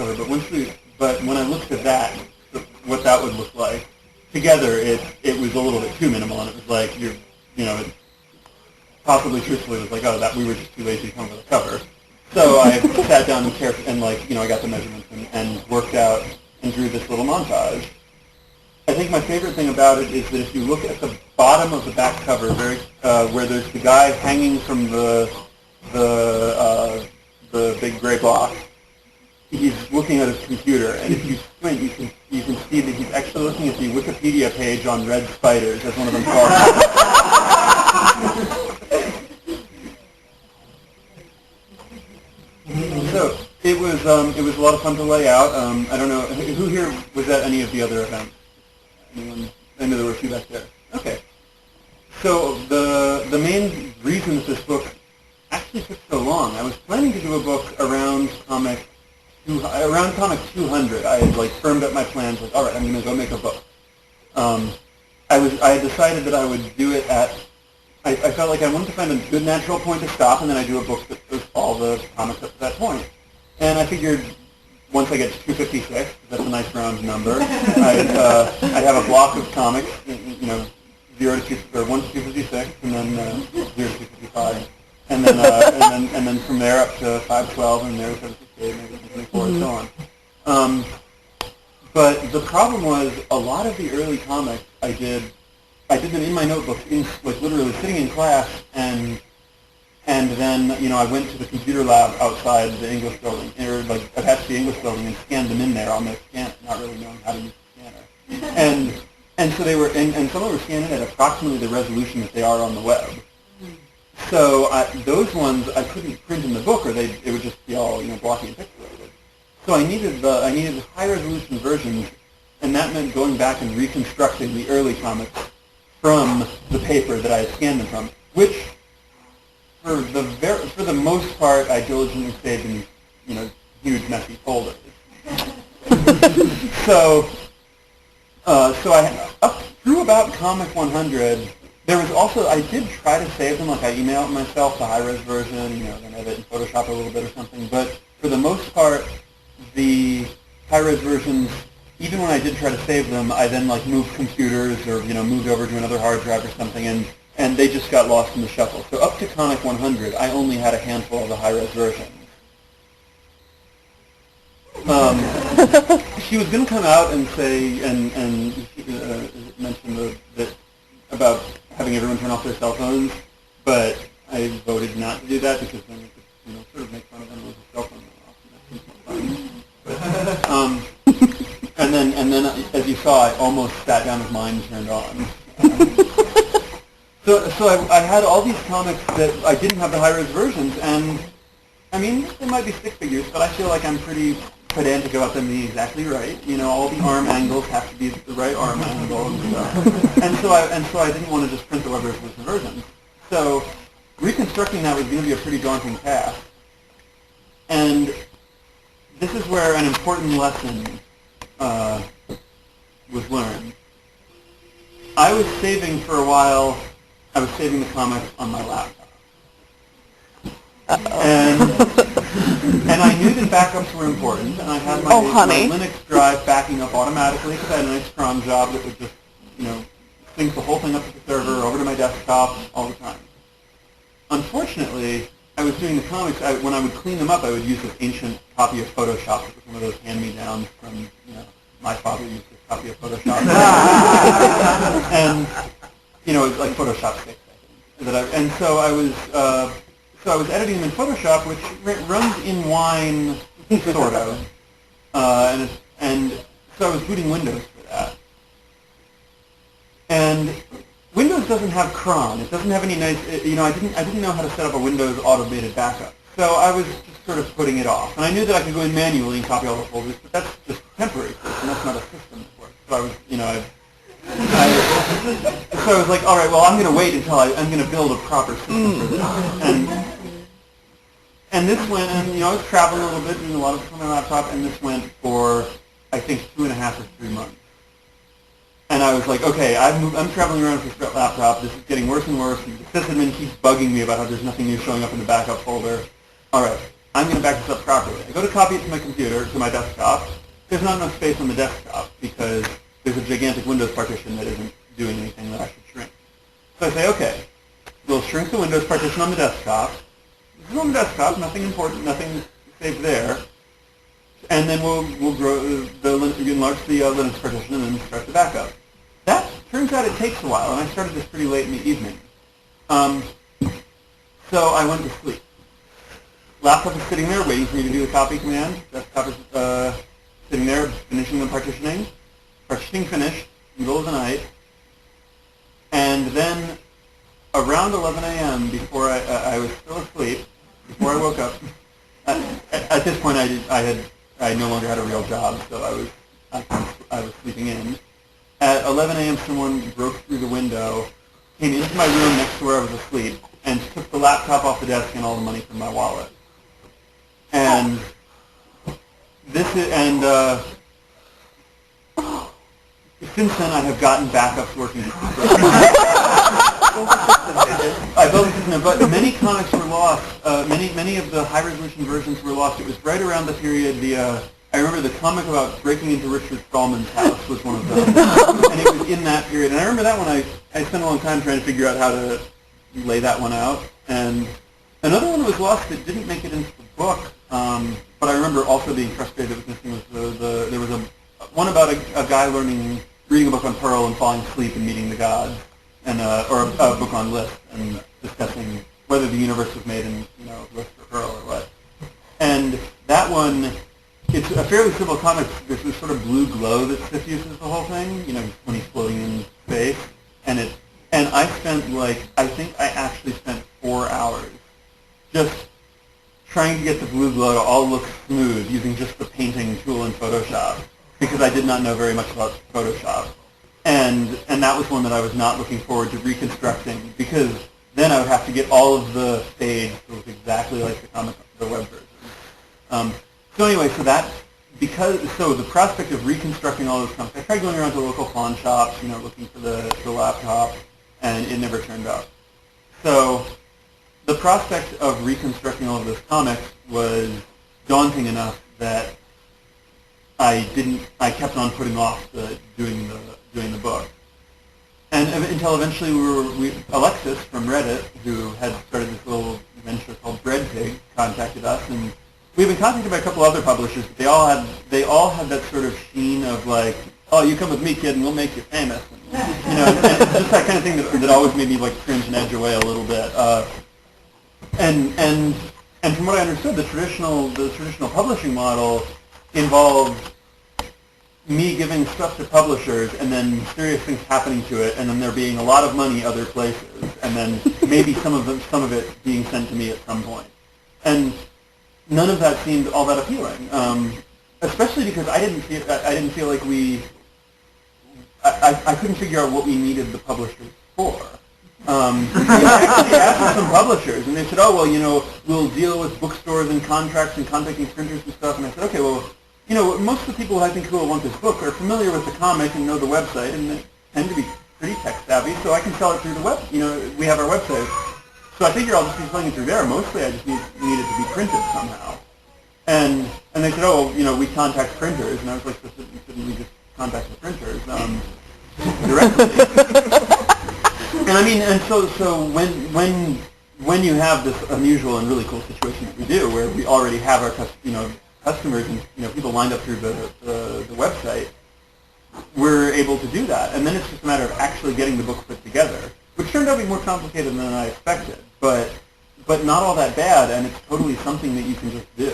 cover. But when I looked at that, what that would look like together, it was a little bit too minimal, and it was like it possibly truthfully was like, oh, that we were just too lazy to come up with a cover. So I sat down and I got the measurements and worked out and drew this little montage. I think my favorite thing about it is that if you look at the bottom of the back cover, where there's the guy hanging from the big gray block, he's looking at his computer, and if you squint, you can see that he's actually looking at the Wikipedia page on red spiders, as one of them calls it. So it was a lot of fun to lay out. I don't know who here was at any of the other events. Anyone? I know there were a few back there. Okay. So the main reason that this book actually took so long, I was planning to do a book around comic 200. I had firmed up my plans. All right, I'm going to go make a book. I had decided that I would do it at. I felt like I wanted to find a good natural point to stop, and then I do a book that was all the comics up to that point. And I figured once I get to 256, that's a nice round number, I'd have a block of comics, 1 to 256, and then 0 to 255, and then from there up to 512, and there to 768, maybe 24, and so on. But the problem was a lot of the early comics I did them in my notebook, literally sitting in class, and then I went to the computer lab outside the English building, or attached to the English building, and scanned them in there on the scanner, not really knowing how to use the scanner. And so they were, and some of them were scanned in at approximately the resolution that they are on the web. So those ones I couldn't print in the book, or it would just be all blocky and pixelated. So I needed the high resolution versions, and that meant going back and reconstructing the early comics from the paper that I had scanned them from, which for the most part I diligently saved in huge messy folders. So I up through about comic 100. There was also, I did try to save them, I emailed myself the high-res version, then edit in Photoshop a little bit or something, but for the most part, the high-res versions, even when I did try to save them, I then moved computers or moved over to another hard drive or something, and they just got lost in the shuffle. So up to comic 100, I only had a handful of the high-res versions. She was going to come out and say, and mention that about having everyone turn off their cell phones, but I voted not to do that because then we could, sort of make fun of them with a cell phone off. And then, as you saw, I almost sat down with mine turned on. So I had all these comics that I didn't have the high-res versions, and I mean, they might be stick figures, but I feel like I'm pretty pedantic about them being exactly right. All the arm angles have to be the right arm angle and stuff. And so I didn't want to just print the web resolution versions. So reconstructing that was going to be a pretty daunting task. And this is where an important lesson was learned. I was saving for a while. I was saving the comics on my laptop. And I knew that backups were important, and I had my Linux drive backing up automatically because I had a nice cron job that would just, sync the whole thing up to the server, over to my desktop, all the time. Unfortunately, I was doing the comics, when I would clean them up, I would use this ancient copy of Photoshop, which was one of those hand-me-downs from, my father used this copy of Photoshop. And, it was like Photoshop 6, I think. And so I was editing them in Photoshop, which runs in wine, sort of. And so I was booting Windows for that. And Windows doesn't have cron. It doesn't have any nice, I didn't know how to set up a Windows automated backup. So I was just sort of putting it off. And I knew that I could go in manually and copy all the folders, but that's just temporary, and that's not a system that works. So I was, so I was like, all right, well, I'm going to wait until I'm going to build a proper system for this. And this went, and I was traveling a little bit, doing a lot of stuff on my laptop, and this went for, I think, 2.5 or 3 months. And I was like, okay, I'm traveling around with this laptop. This is getting worse and worse. The sysadmin keeps bugging me about how there's nothing new showing up in the backup folder. All right, I'm going to back this up properly. I go to copy it to my computer, to my desktop. There's not enough space on the desktop because there's a gigantic Windows partition that isn't doing anything that I should shrink. So I say, okay, we'll shrink the Windows partition on the desktop. This is on the desktop, nothing important, nothing saved there. And then we'll grow enlarge the Linux partition and then start the backup. That turns out it takes a while, and I started this pretty late in the evening. So I went to sleep. Laptop is sitting there waiting for me to do the copy command. Desktop is sitting there finishing the partitioning. Partitioning finished, middle of the night. And then around 11 a.m., before I was still asleep, before I woke up, at this point I no longer had a real job, so I was sleeping in. At 11 a.m., someone broke through the window, came into my room next to where I was asleep, and took the laptop off the desk and all the money from my wallet. And since then I have gotten backups working. I built a system, but many comics were lost. Many of the high-resolution versions were lost. It was right around the period I remember the comic about breaking into Richard Stallman's house was one of them, and it was in that period. And I remember that one. I spent a long time trying to figure out how to lay that one out. And another one was lost that didn't make it into the book, but I remember also being frustrated with missing was there was one about a guy reading a book on Pearl and falling asleep and meeting the gods, and or a book on Lisp and discussing whether the universe was made in Lisp or Pearl or what. And that one, it's a fairly simple comic. There's this sort of blue glow that diffuses the whole thing, when he's floating in space. And I spent I think I actually spent 4 hours just trying to get the blue glow to all look smooth using just the painting tool in Photoshop, because I did not know very much about Photoshop. And that was one that I was not looking forward to reconstructing, because then I would have to get all of the fades to look exactly like the web version. So anyway, so the prospect of reconstructing all those comics, I tried going around to local pawn shops, looking for the laptop, and it never turned up. So the prospect of reconstructing all of those comics was daunting enough that I kept on putting off doing the book. And until eventually Alexis from Reddit, who had started this little venture called Bread Pig, contacted us, and we've been contacted by a couple other publishers, but they all had that sort of sheen of oh, you come with me, kid, and we'll make you famous. And it's just that kind of thing that always made me cringe and edge away a little bit. And from what I understood, the traditional publishing model involved me giving stuff to publishers and then mysterious things happening to it, and then there being a lot of money other places, and then maybe some of it being sent to me at some point. And none of that seemed all that appealing, especially because I didn't feel like I couldn't figure out what we needed the publishers for. I actually asked some publishers, and they said, oh, well, we'll deal with bookstores and contracts and contacting printers and stuff. And I said, okay, well, most of the people I think who will want this book are familiar with the comic and know the website, and they tend to be pretty tech savvy, so I can sell it through the web. We have our website. So I figure I'll just be selling it through there. Mostly I just need it to be printed somehow. And they said, oh, we contact printers. And I was like, shouldn't we just contact the printers directly? And so when you have this unusual and really cool situation that we do, where we already have our customers and people lined up through the website, we're able to do that. And then it's just a matter of actually getting the book put together, which turned out to be more complicated than I expected, but not all that bad, and it's totally something that you can just do.